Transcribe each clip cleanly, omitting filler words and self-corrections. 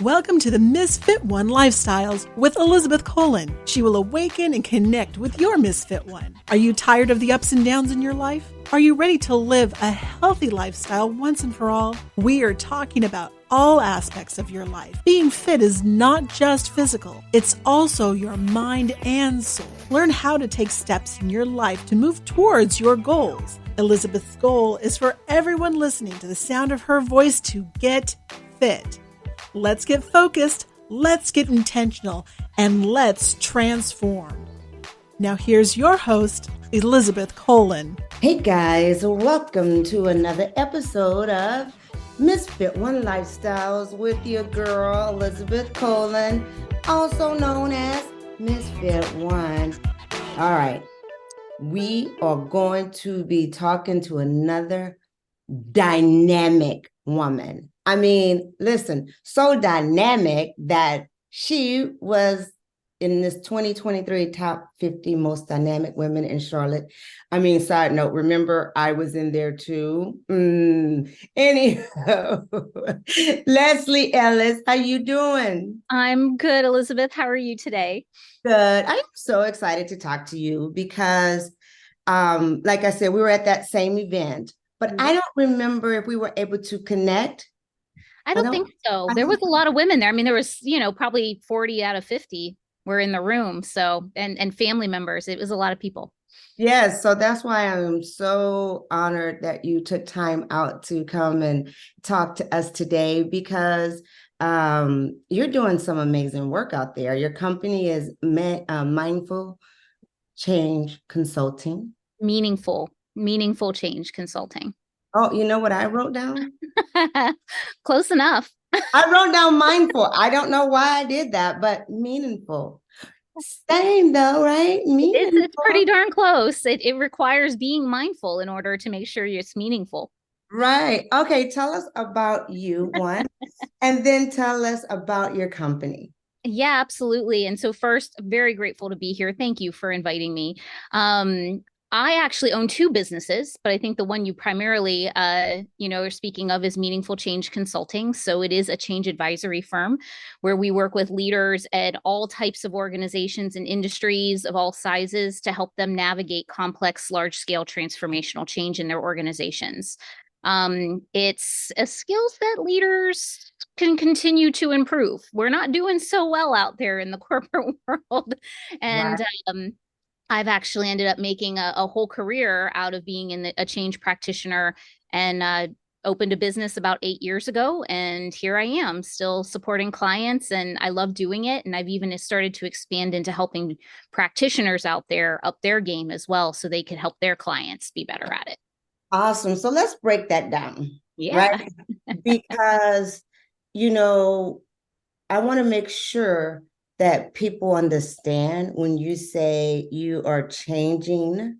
Welcome to the Misfit One Lifestyles with Elizabeth Colin. She will awaken and connect with your Misfit One. Are you tired of the ups and downs in your life? Are you ready to live a healthy lifestyle once and for all? We are talking about all aspects of your life. Being fit is not just physical, it's also your mind and soul. Learn how to take steps in your life to move towards your goals. Elizabeth's goal is for everyone listening to the sound of her voice to get fit. Let's get focused, let's get intentional, and let's transform. Now here's your host, Elizabeth Colin. Hey guys, welcome to another episode of Misfit One Lifestyles with your girl, Elizabeth Colin, also known as Misfit One. All right, we are going to be talking to another dynamic woman. I mean, listen, so dynamic that she was in this 2023 top 50 most dynamic women in Charlotte. I mean, side note, remember I was in there too. Anyhow, Leslie Ellis, how you doing? I'm good, Elizabeth. How are you today? Good. I'm so excited to talk to you because, like I said, we were at that same event, but I don't remember if we were able to connect. I don't think so. There was a lot of women there. I mean, there was, probably 40 out of 50 were in the room. So, and family members, it was a lot of people. Yes. So that's why I'm so honored that you took time out to come and talk to us today, because you're doing some amazing work out there. Your company is Mindful Change Consulting. Meaningful Change Consulting. Oh, you know what I wrote down? Close enough. I wrote down mindful. I don't know why I did that, but meaningful. Same though, right? It's pretty darn close. It requires being mindful in order to make sure it's meaningful. Right. Okay. Tell us about you, one, and then tell us about your company. Yeah, absolutely. And so first, very grateful to be here. Thank you for inviting me. I actually own two businesses, but I think the one you primarily, are speaking of is Meaningful Change Consulting. So it is a change advisory firm where we work with leaders at all types of organizations and industries of all sizes to help them navigate complex, large-scale transformational change in their organizations. It's a skill set leaders can continue to improve. We're not doing so well out there in the corporate world. And right. I've actually ended up making a whole career out of being a change practitioner, and opened a business about 8 years ago. And here I am still supporting clients, and I love doing it. And I've even started to expand into helping practitioners out there up their game as well, so they can help their clients be better at it. Awesome. So let's break that down. Yeah. Right? Because, I want to make sure that people understand when you say you are changing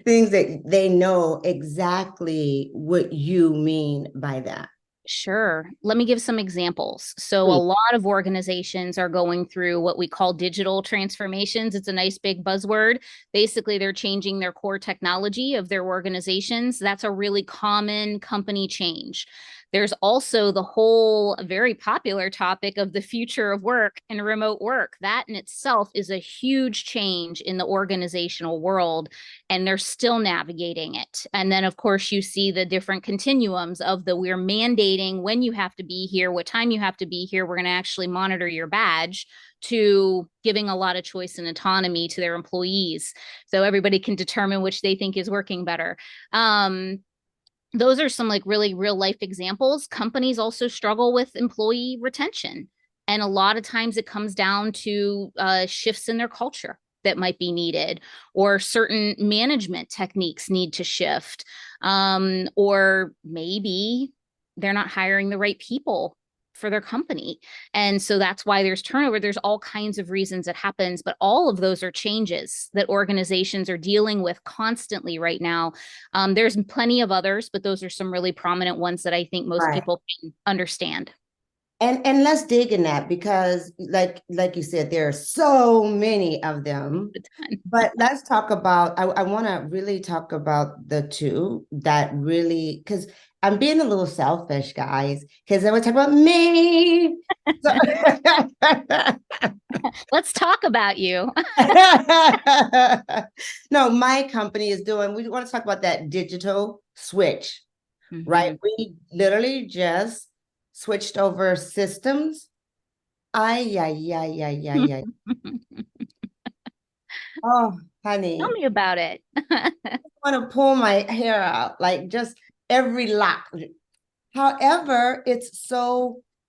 things, that they know exactly what you mean by that. Sure. Let me give some examples. So a lot of organizations are going through what we call digital transformations. It's a nice big buzzword. Basically, they're changing their core technology of their organizations. That's a really common company change. There's also the whole very popular topic of the future of work and remote work. That in itself is a huge change in the organizational world, and they're still navigating it. And then, of course, you see the different continuums of we're mandating when you have to be here, what time you have to be here. We're going to actually monitor your badge, to giving a lot of choice and autonomy to their employees, so everybody can determine which they think is working better. Those are some really real life examples. Companies also struggle with employee retention. And a lot of times it comes down to shifts in their culture that might be needed, or certain management techniques need to shift, or maybe they're not hiring the right people for their company. And so that's why there's turnover. There's all kinds of reasons it happens, but all of those are changes that organizations are dealing with constantly right now. There's plenty of others, but those are some really prominent ones that I think most people can understand. And let's dig in that because like you said, there are so many of them. But let's talk about, I want to really talk about the two that really, because I'm being a little selfish, guys, because I would talk about me. So, Let's talk about you. no, my company is doing, we want to talk about that digital switch, right? We literally just switched over systems. Ay, ay, ay, ay, ay, ay. Oh, honey. Tell me about it. I want to pull my hair out, like just every lock. However, it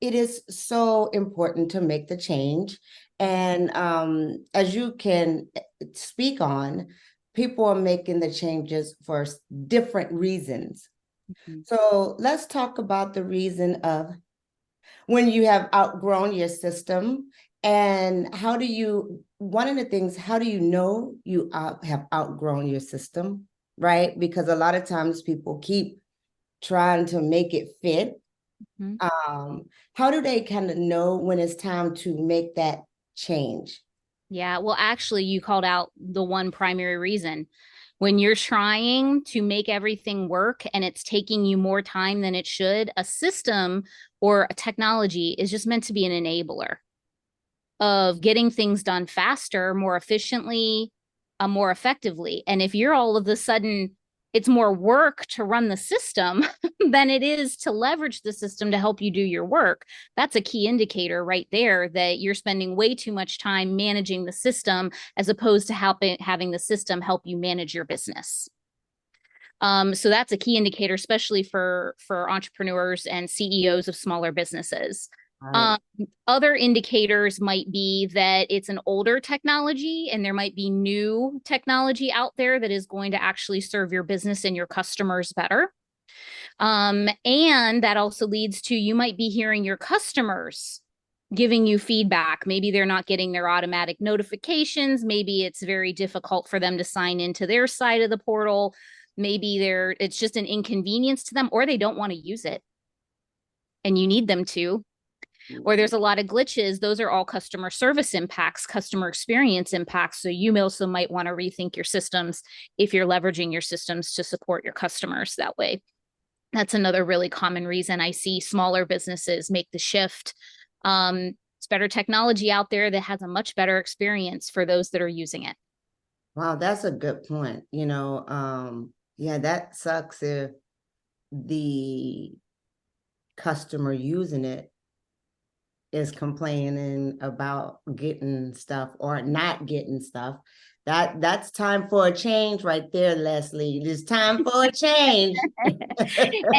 is so important to make the change. And as you can speak on, people are making the changes for different reasons. So let's talk about the reason of when you have outgrown your system, and one of the things, how do you know you have outgrown your system, right? Because a lot of times people keep trying to make it fit. How do they kind of know when it's time to make that change? Yeah, well, actually, you called out the one primary reason. When you're trying to make everything work and it's taking you more time than it should, a system or a technology is just meant to be an enabler of getting things done faster, more efficiently, more effectively. And if you're all of a sudden, it's more work to run the system than it is to leverage the system to help you do your work. That's a key indicator right there that you're spending way too much time managing the system as opposed to having the system help you manage your business. So that's a key indicator, especially for entrepreneurs and CEOs of smaller businesses. Right. Other indicators might be that it's an older technology and there might be new technology out there that is going to actually serve your business and your customers better. And that also leads to, you might be hearing your customers giving you feedback. Maybe they're not getting their automatic notifications. Maybe it's very difficult for them to sign into their side of the portal. Maybe it's just an inconvenience to them, or they don't want to use it and you need them to. Or there's a lot of glitches. Those are all customer service impacts, customer experience impacts. So you also might want to rethink your systems if you're leveraging your systems to support your customers that way. That's another really common reason I see smaller businesses make the shift. It's better technology out there that has a much better experience for those that are using it. Wow, that's a good point. Yeah, that sucks if the customer using it is complaining about getting stuff or not getting stuff. That's time for a change right there, Leslie. It is time for a change.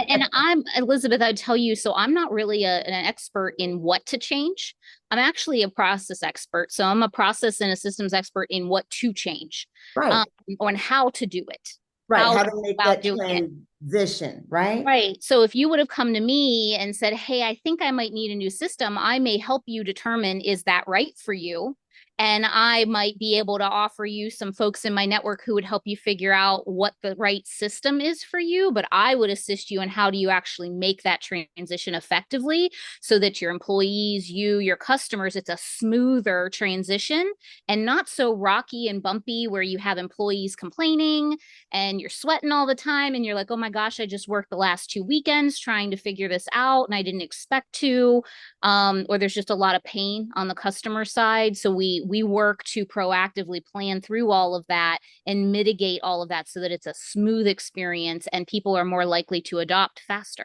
and I'm, Elizabeth, I'd tell you, so I'm not really an expert in what to change. I'm actually a process expert. So I'm a process and a systems expert in what to change, right, on how to do it. Right, how to make that transition, right? Right. So if you would have come to me and said, hey, I think I might need a new system, I may help you determine, is that right for you? And I might be able to offer you some folks in my network who would help you figure out what the right system is for you. But I would assist you in how do you actually make that transition effectively so that your employees, your customers, it's a smoother transition and not so rocky and bumpy where you have employees complaining and you're sweating all the time and you're like, oh my gosh, I just worked the last 2 weekends trying to figure this out and I didn't expect to. Or there's just a lot of pain on the customer side. So we work to proactively plan through all of that and mitigate all of that so that it's a smooth experience and people are more likely to adopt faster.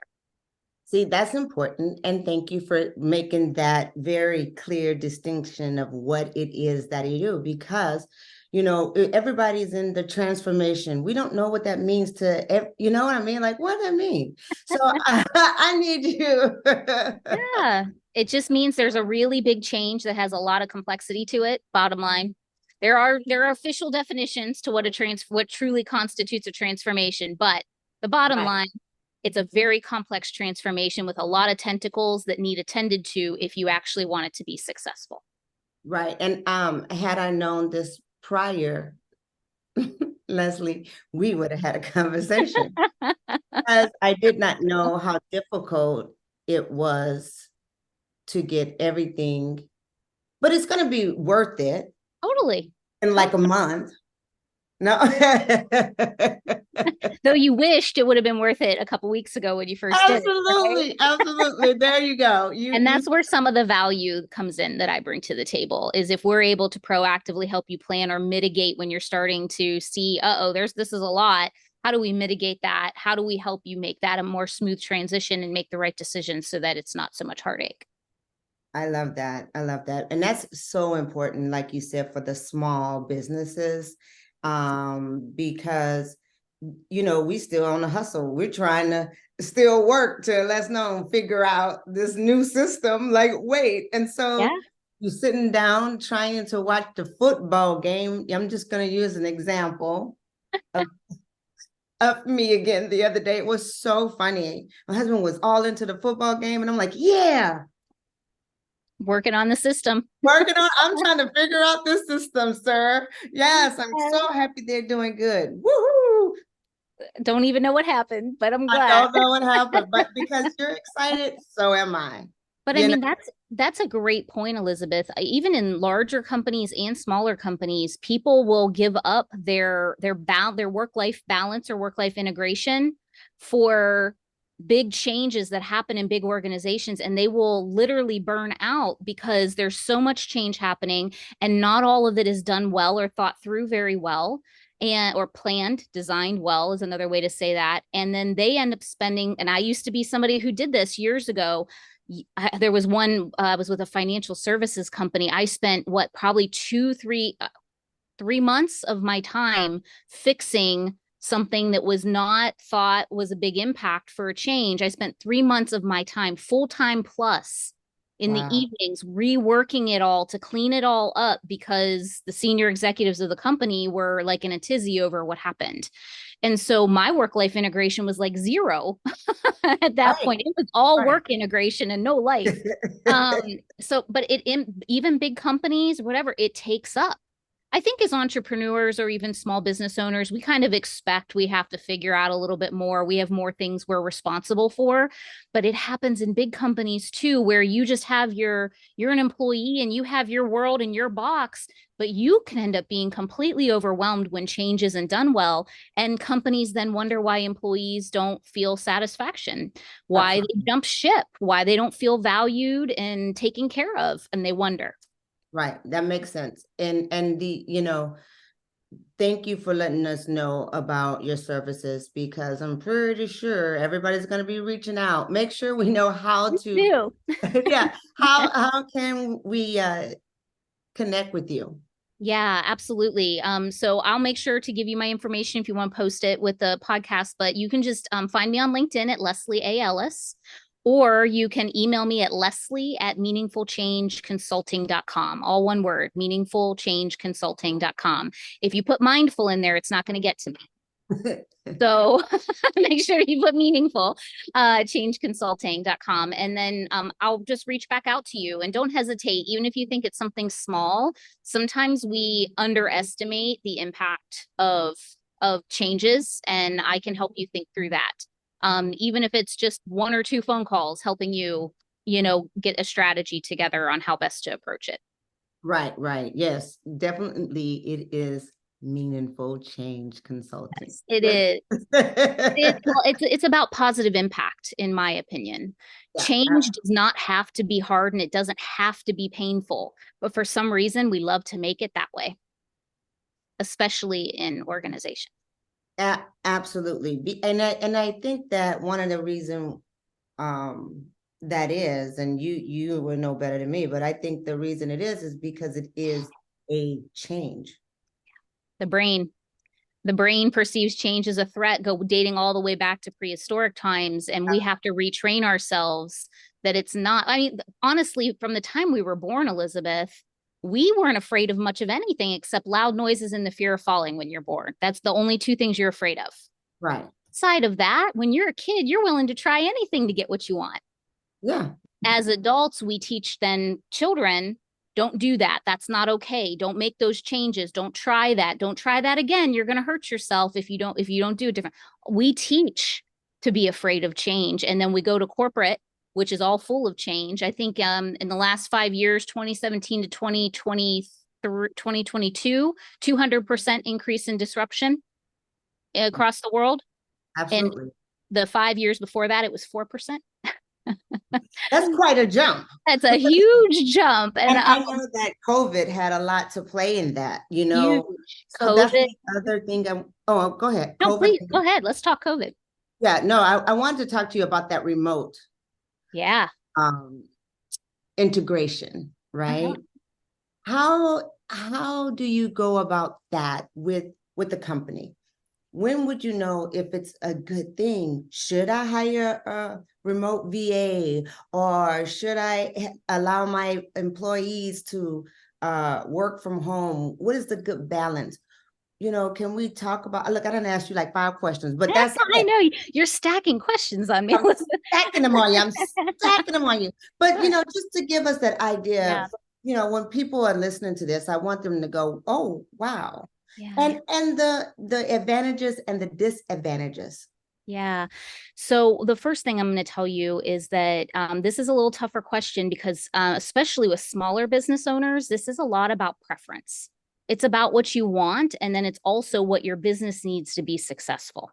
See, that's important. And thank you for making that very clear distinction of what it is that you do, because, everybody's in the transformation. We don't know what that means you know what I mean? Like, what does that mean? So I need you. Yeah, it just means there's a really big change that has a lot of complexity to it. Bottom line, there are official definitions to what truly constitutes a transformation, but the bottom line, it's a very complex transformation with a lot of tentacles that need attended to if you actually want it to be successful. Right. And had I known this prior, Leslie, we would have had a conversation because I did not know how difficult it was to get everything, but it's going to be worth it Totally. in like a month. No. Though you wished it would have been worth it a couple weeks ago when you first did it. Absolutely. Right? Absolutely. There you go. And that's where some of the value comes in that I bring to the table, is if we're able to proactively help you plan or mitigate when you're starting to see, this is a lot. How do we mitigate that? How do we help you make that a more smooth transition and make the right decisions so that it's not so much heartache? I love that. I love that. And that's so important, like you said, for the small businesses, because, we still on the hustle. We're trying to still work to, let's know, figure out this new system, like, wait. And so you're sitting down trying to watch the football game. I'm just going to use an example of me again the other day. It was so funny. My husband was all into the football game, and I'm like, yeah. Working on the system. I'm trying to figure out this system, sir. Yes, I'm so happy they're doing good. Woohoo! Don't even know what happened, but I'm glad. I don't know what happened, but because you're excited, so am I. But I mean, that's a great point, Elizabeth. Even in larger companies and smaller companies, people will give up their work-life balance or work-life integration for big changes that happen in big organizations, and they will literally burn out because there's so much change happening and not all of it is done well or thought through very well, or planned, designed well is another way to say that. And then they end up spending, and I used to be somebody who did this years ago. There was one, I was with a financial services company. I spent probably 3 months of my time fixing something that was not thought was a big impact for a change. I spent 3 months of my time, full-time plus, in the evenings, reworking it all to clean it all up because the senior executives of the company were like in a tizzy over what happened. And so my work-life integration was like zero at that point. It was all work integration and no life. But even big companies, whatever, it takes up. I think as entrepreneurs or even small business owners, we kind of expect we have to figure out a little bit more. We have more things we're responsible for, but it happens in big companies too, where you just have you're an employee and you have your world in your box, but you can end up being completely overwhelmed when change isn't done well. And companies then wonder why employees don't feel satisfaction, why they jump ship, why they don't feel valued and taken care of, and they wonder. Right. That makes sense. And thank you for letting us know about your services, because I'm pretty sure everybody's going to be reaching out. Make sure we know how to, how can we connect with you? Yeah, absolutely. So I'll make sure to give you my information if you want to post it with the podcast, but you can just find me on LinkedIn at Leslie A. Ellis. Or you can email me at leslie@meaningfulchangeconsulting.com. All one word, meaningfulchangeconsulting.com. If you put mindful in there, it's not going to get to me. So make sure you put meaningful, changeconsulting.com. And then I'll just reach back out to you, and don't hesitate. Even if you think it's something small, sometimes we underestimate the impact of changes, and I can help you think through that. Even if it's just 1 or 2 phone calls, helping you, get a strategy together on how best to approach it. Right. Yes, definitely. It is meaningful change consulting. Yes, it is. It's about positive impact, in my opinion. Yeah, change does not have to be hard, and it doesn't have to be painful, but for some reason we love to make it that way, especially in organizations. Absolutely. And I think that one of the reasons that is, and you will know better than me, but I think the reason it is because it is a change. The brain perceives change as a threat, dating all the way back to prehistoric times, and we have to retrain ourselves that it's not. I mean, honestly, from the time we were born, Elizabeth, we weren't afraid of much of anything except loud noises and the fear of falling when you're born. That's the only 2 things you're afraid of. Right. Side of that, when you're a kid, you're willing to try anything to get what you want. Yeah. As adults, we teach then children, don't do that. That's not okay. Don't make those changes. Don't try that. Don't try that again. You're going to hurt yourself if you don't do it different. We teach to be afraid of change. And then we go to corporate which is all full of change. I think in the last 5 years, 2017 to 2022, 200% increase in disruption across the world. Absolutely. And the 5 years before that, it was 4%. That's quite a jump. That's a huge jump. And I know that COVID had a lot to play in that, you know. Huge. So COVID. that's the other thing. Oh, go ahead. No, COVID. please go ahead. Let's talk COVID. Yeah, no, I wanted to talk to you about that remote integration, right? How do you go about that with the company? When would you know if it's a good thing? Should I hire a remote VA, or should I allow my employees to work from home? What is the good balance? You know, can we talk about, look, I didn't ask you like 5 questions, but that's I know you're stacking questions on me. I'm stacking them on you. I'm stacking them on you. But, you know, just to give us that idea of, you know, when people are listening to this, I want them to go, oh, wow. And the advantages and the disadvantages. Yeah. So the first thing I'm going to tell you is that this is a little tougher question because especially with smaller business owners, this is a lot about preference. It's about what you want, and then it's also what your business needs to be successful.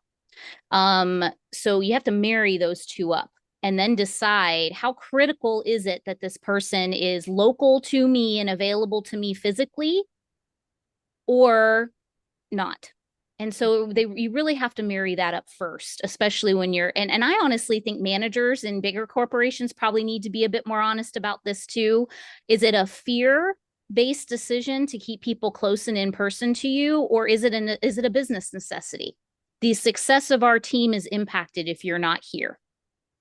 So you have to marry those two up and then decide how critical is it that this person is local to me and available to me physically or not. And so you really have to marry that up first, especially when you're, and I honestly think managers in bigger corporations probably need to be a bit more honest about this too. Is it a fear-based decision to keep people close and in person to you, or is it a business necessity? The success of our team is impacted if you're not here.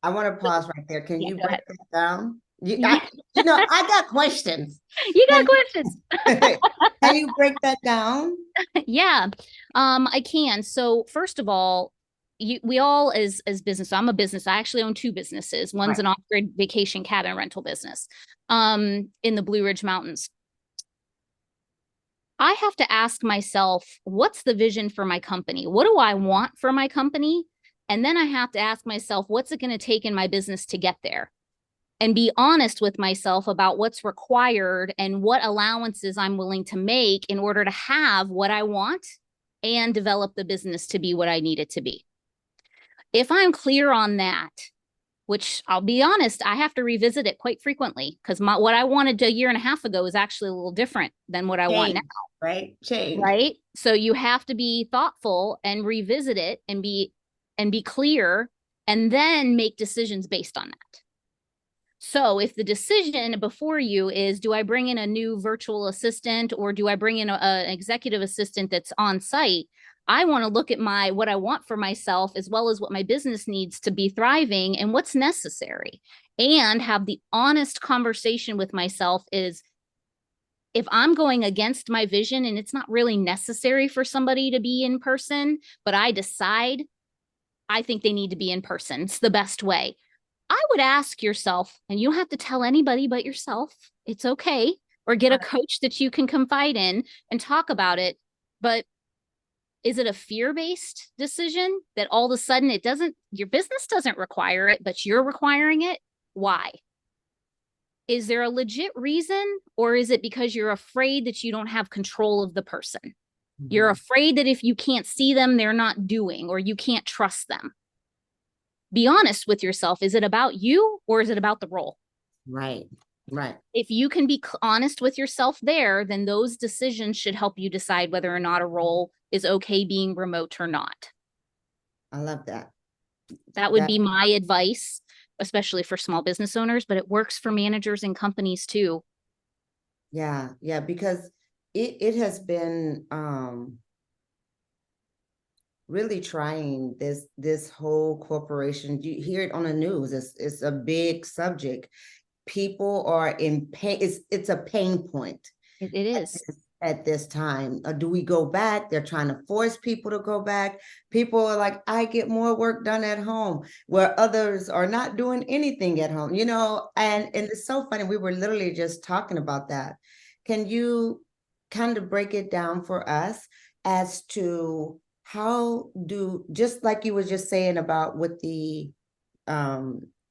I want to pause right there. Can you break that down? You know, I got questions. You got questions. Can you break that down? Yeah, I can. So first of all, we all as business, I'm a business. I actually own 2 businesses. One's an off-grid vacation cabin rental business in the Blue Ridge Mountains. I have to ask myself, what's the vision for my company? What do I want for my company? And then I have to ask myself, what's it going to take in my business to get there? And be honest with myself about what's required and what allowances I'm willing to make in order to have what I want and develop the business to be what I need it to be. If I'm clear on that, which I'll be honest, I have to revisit it quite frequently because what I wanted a year and a half ago is actually a little different than what I want now. Right? Change. Right? So you have to be thoughtful and revisit it and be clear and then make decisions based on that. So if the decision before you is, do I bring in a new virtual assistant or do I bring in an executive assistant that's on site? I want to look at what I want for myself as well as what my business needs to be thriving and what's necessary, and have the honest conversation with myself is, if I'm going against my vision and it's not really necessary for somebody to be in person, but I decide I think they need to be in person, it's the best way. I would ask yourself, and you don't have to tell anybody but yourself, it's okay, or get a coach that you can confide in and talk about it. But is it a fear-based decision that all of a sudden your business doesn't require it, but you're requiring it? Why? Is there a legit reason, or is it because you're afraid that you don't have control of the person? Mm-hmm. You're afraid that if you can't see them, they're not doing, or you can't trust them. Be honest with yourself. Is it about you or is it about the role? Right. If you can be honest with yourself there, then those decisions should help you decide whether or not a role is okay being remote or not. I love that. That would be my advice, especially for small business owners, but it works for managers and companies too. Yeah, because it has been really trying this whole corporation. You hear it on the news. It's a big subject. People are in pain. It's a pain point. It is at this time. Do we go back? They're trying to force people to go back. People are like, I get more work done at home, where others are not doing anything at home, you know, and it's so funny. We were literally just talking about that. Can you kind of break it down for us as to just like you were just saying about with the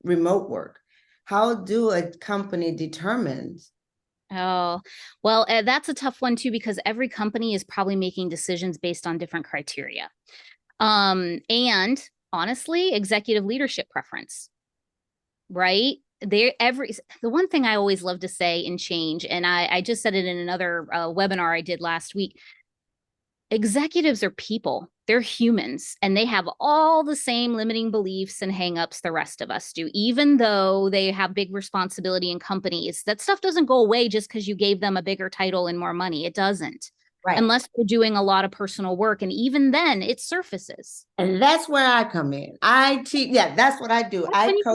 remote work, how do a company determine? Oh, well, that's a tough one too, because every company is probably making decisions based on different criteria. And honestly, executive leadership preference, right? The one thing I always love to say in change, and I just said it in another webinar I did last week. Executives are people, they're humans, and they have all the same limiting beliefs and hangups the rest of us do, even though they have big responsibility in companies. That stuff doesn't go away just because you gave them a bigger title and more money. It doesn't. Right. Unless they're doing a lot of personal work. And even then, it surfaces. And that's where I come in. I teach, yeah, that's what I do.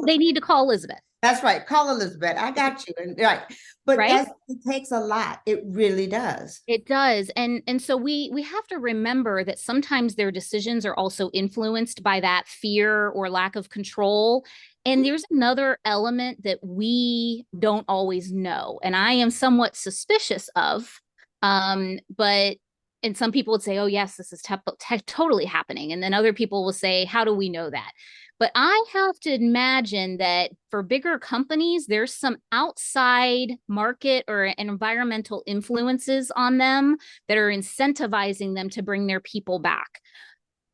They need to call Elizabeth. That's right. Call Elizabeth. I got you. And right. But right? It takes a lot. It really does. It does. And so we have to remember that sometimes their decisions are also influenced by that fear or lack of control. And there's another element that we don't always know. And I am somewhat suspicious of. But and some people would say, oh, yes, this is totally happening. And then other people will say, how do we know that? But I have to imagine that for bigger companies, there's some outside market or environmental influences on them that are incentivizing them to bring their people back.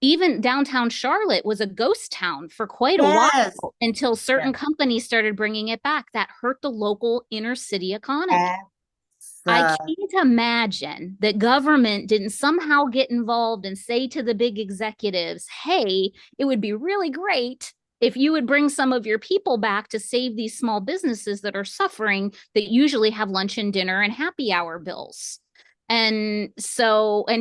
Even downtown Charlotte was a ghost town for quite a while until certain companies started bringing it back. That hurt the local inner city economy. I can't imagine that government didn't somehow get involved and say to the big executives, hey, it would be really great if you would bring some of your people back to save these small businesses that are suffering, that usually have lunch and dinner and happy hour bills. And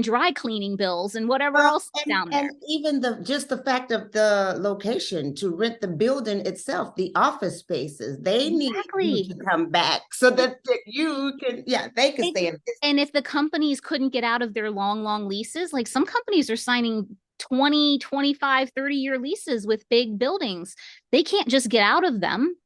dry cleaning bills and whatever else down there. And even just the fact of the location to rent the building itself, the office spaces, they need you to come back so that you can, they can stay in business. And if the companies couldn't get out of their long leases, like some companies are signing 20, 25, 30-year leases with big buildings. They can't just get out of them.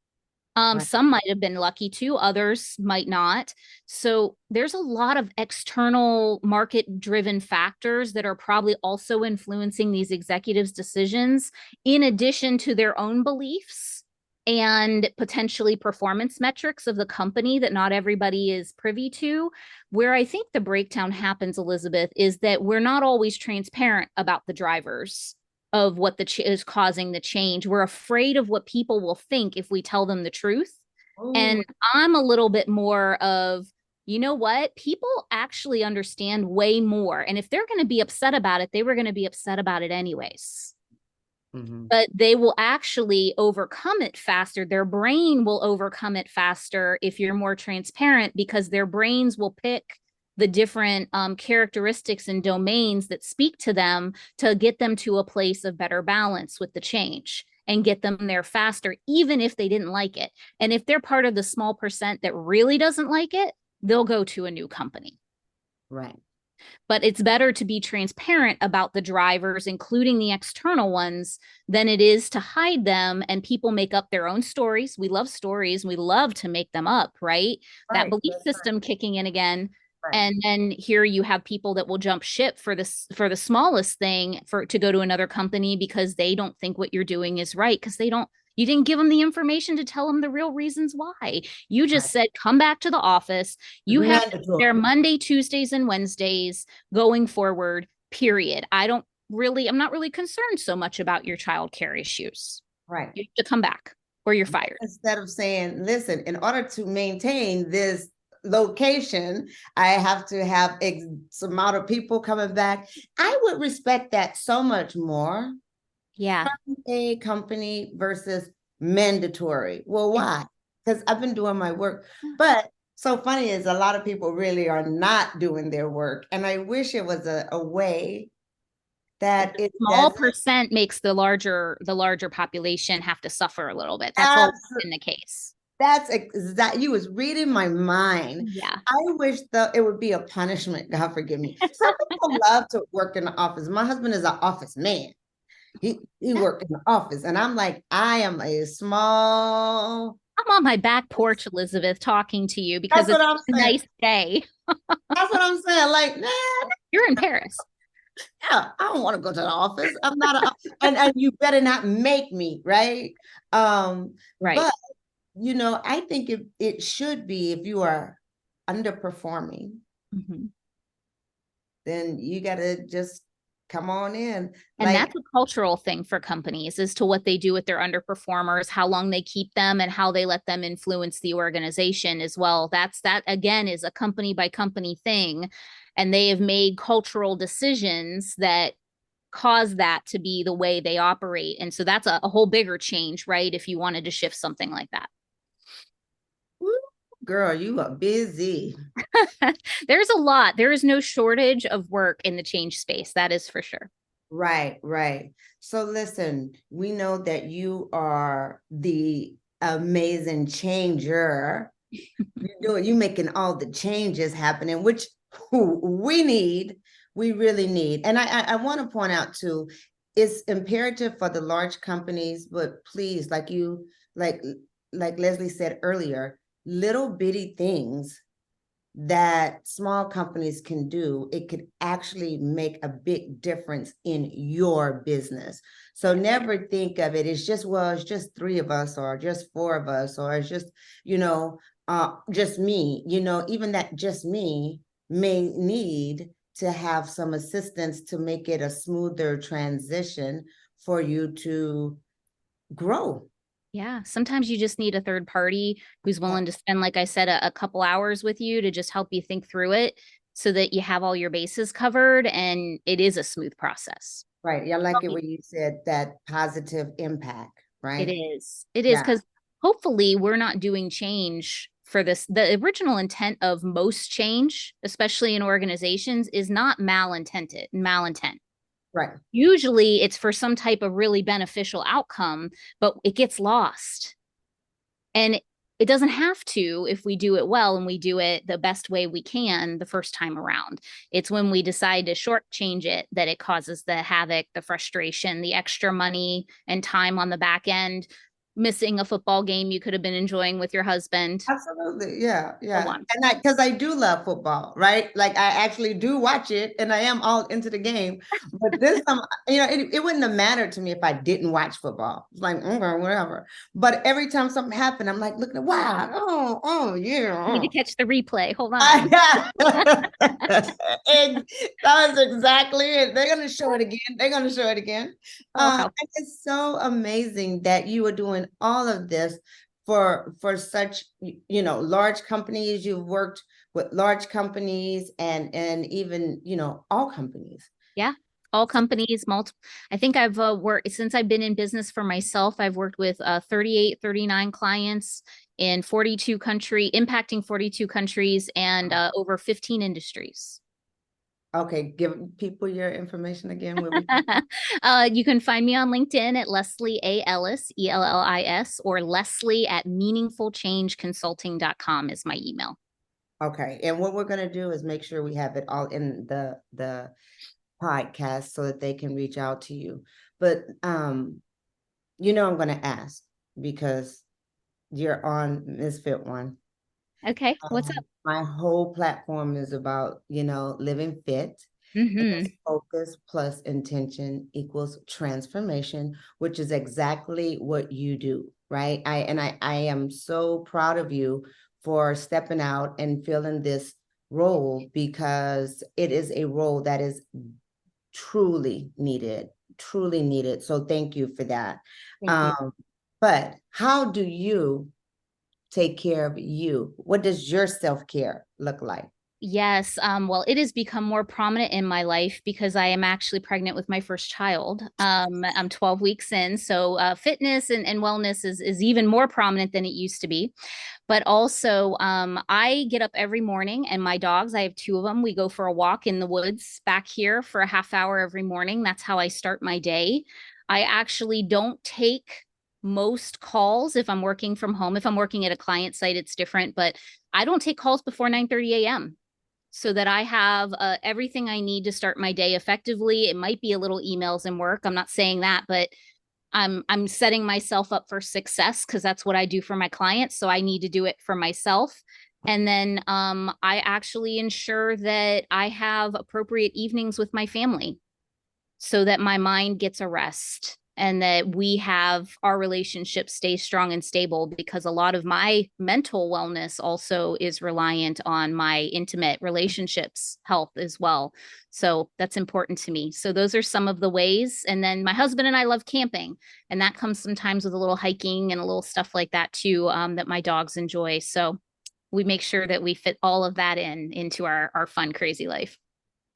Some might have been lucky to, others might not. So there's a lot of external market-driven factors that are probably also influencing these executives' decisions, in addition to their own beliefs and potentially performance metrics of the company that not everybody is privy to. Where I think the breakdown happens, Elizabeth, is that we're not always transparent about the drivers of what is causing the change. We're afraid of what people will think if we tell them the truth. Ooh. And I'm a little bit more of, you know what? People actually understand way more. And if they're going to be upset about it, they were going to be upset about it anyways. Mm-hmm. But they will actually overcome it faster. Their brain will overcome it faster if you're more transparent, because their brains will pick the different characteristics and domains that speak to them to get them to a place of better balance with the change and get them there faster, even if they didn't like it. And if they're part of the small percent that really doesn't like it, they'll go to a new company. Right. But it's better to be transparent about the drivers, including the external ones, than it is to hide them and people make up their own stories. We love stories. We love to make them up, right? That belief system kicking in again. Right. And then here you have people that will jump ship for the smallest thing to go to another company because they don't think what you're doing is right, because you didn't give them the information to tell them the real reasons why. You just said, come back to the office. You have to be there Monday, Tuesdays, and Wednesdays going forward, period. I'm not really concerned so much about your childcare issues. Right. You have to come back or you're fired. Instead of saying, listen, in order to maintain this location, I have to have some amount of people coming back. I would respect that so much more. Yeah. A company versus mandatory. Well, why? Because I've been doing my work. But so funny is a lot of people really are not doing their work. And I wish it was a way that a small percent makes the larger population have to suffer a little bit. That's always been the case. That's exactly, you was reading my mind. Yeah. I wish it would be a punishment. God forgive me. Some people love to work in the office. My husband is an office man. He worked in the office. And I'm like, I'm on my back porch, Elizabeth, talking to you because it's a nice day. That's what I'm saying. Like, nah. You're in Paris. Yeah, I don't want to go to the office. I'm not and you better not make me, right? Right. But I think it should be, if you are underperforming, then you got to just come on in. And that's a cultural thing for companies as to what they do with their underperformers, how long they keep them, and how they let them influence the organization as well. That again is a company by company thing. And they have made cultural decisions that cause that to be the way they operate. And so that's a whole bigger change, right? If you wanted to shift something like that. Woo, girl, you are busy. There's a lot. There is no shortage of work in the change space. That is for sure. Right, right. So listen, we know that you are the amazing changer. You making all the changes happening, which we really need. And I want to point out too, it's imperative for the large companies, but please, like Leslie said earlier, little bitty things that small companies can do, it could actually make a big difference in your business. So never think of it as just, well, it's just 3 of us, or just 4 of us, or it's just, just me. Even that just me may need to have some assistance to make it a smoother transition for you to grow. Yeah, sometimes you just need a third party who's willing to spend, like I said, a couple hours with you to just help you think through it so that you have all your bases covered and it is a smooth process. Right. Yeah, I like it when you said that positive impact, right? It is. It is, because hopefully we're not doing change for this. The original intent of most change, especially in organizations, is not malintent. Right. Usually it's for some type of really beneficial outcome, but it gets lost. And it doesn't have to if we do it well and we do it the best way we can the first time around. It's when we decide to shortchange it that it causes the havoc, the frustration, the extra money and time on the back end, missing a football game you could have been enjoying with your husband. Absolutely. Yeah. And because I do love football, right? Like I actually do watch it and I am all into the game. But this it wouldn't have mattered to me if I didn't watch football. It's like, okay, whatever. But every time something happened, I'm like, look at, wow, oh yeah. I need to catch the replay. Hold on. And that was exactly it. They're gonna show it again. And it's so amazing that you are doing all of this for such large companies. You've worked with large companies and even all companies. Yeah, all companies, multiple. I think I've worked, since I've been in business for myself, I've worked with 38, 39 clients in 42 impacting 42 countries and over 15 industries. Okay, give people your information again. You can find me on LinkedIn at Leslie A. Ellis, ELLIS, or Leslie at meaningfulchangeconsulting.com is my email. Okay, and what we're going to do is make sure we have it all in the podcast so that they can reach out to you. But I'm going to ask because you're on Misfit One. Okay, what's up? My whole platform is about, living fit. Focus plus intention equals transformation, which is exactly what you do, right? I am so proud of you for stepping out and filling this role, because it is a role that is truly needed. So thank you for that. But how do you take care of you? What does your self-care look like? Yes. Well, it has become more prominent in my life because I am actually pregnant with my first child. I'm 12 weeks in. So fitness and wellness is even more prominent than it used to be. But also, I get up every morning and my dogs, I have 2 of them. We go for a walk in the woods back here for a half hour every morning. That's how I start my day. I actually don't take most calls if I'm working from home. If I'm working at a client site, it's different, but I don't take calls before 9:30 a.m. so that I have everything I need to start my day effectively. It might be a little emails and work. I'm not saying that, but I'm setting myself up for success because that's what I do for my clients. So I need to do it for myself. And then I actually ensure that I have appropriate evenings with my family so that my mind gets a rest and that we have our relationship stay strong and stable, because a lot of my mental wellness also is reliant on my intimate relationships health as well. So that's important to me. So those are some of the ways. And then my husband and I love camping, and that comes sometimes with a little hiking and a little stuff like that too, that my dogs enjoy. So we make sure that we fit all of that into our fun, crazy life.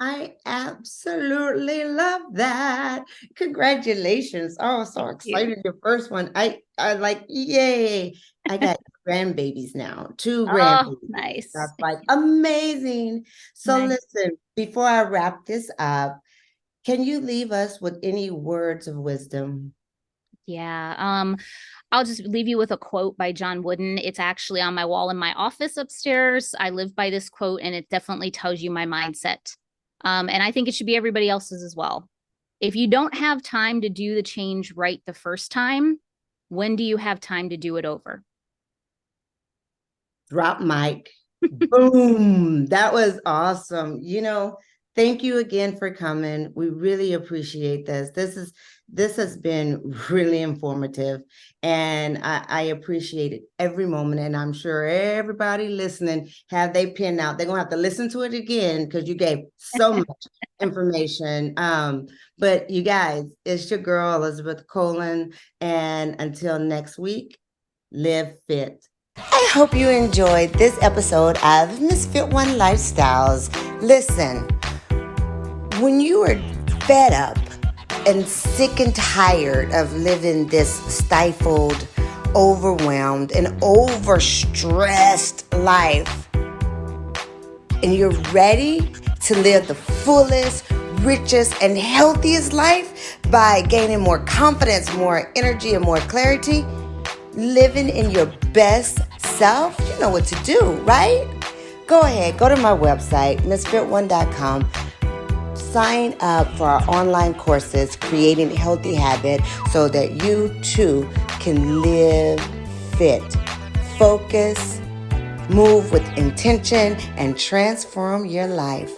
I absolutely love that. Congratulations. Oh, so excited. Your first one. I like, yay. I got grandbabies now, 2 grandbabies. Oh, nice. That's like amazing. So Nice. listen, before I wrap this up, can you leave us with any words of wisdom? Yeah. I'll just leave you with a quote by John Wooden. It's actually on my wall in my office upstairs. I live by this quote, and it definitely tells you my mindset. And I think it should be everybody else's as well. If you don't have time to do the change right the first time, when do you have time to do it over? Drop mic. Boom. That was awesome. Thank you again for coming. We really appreciate this. This has been really informative, and I appreciate it every moment. And I'm sure everybody listening have they pen out. They're gonna have to listen to it again because you gave so much information. But you guys, it's your girl Elizabeth Colon, and until next week, live fit. I hope you enjoyed this episode of Misfit One Lifestyles. Listen, when you are fed up and sick and tired of living this stifled, overwhelmed, and overstressed life, and you're ready to live the fullest, richest, and healthiest life by gaining more confidence, more energy, and more clarity, living in your best self, you know what to do, right? Go ahead, go to my website, misfit1.com. Sign up for our online courses, Creating a Healthy Habit, so that you too can live fit, focus, move with intention, and transform your life.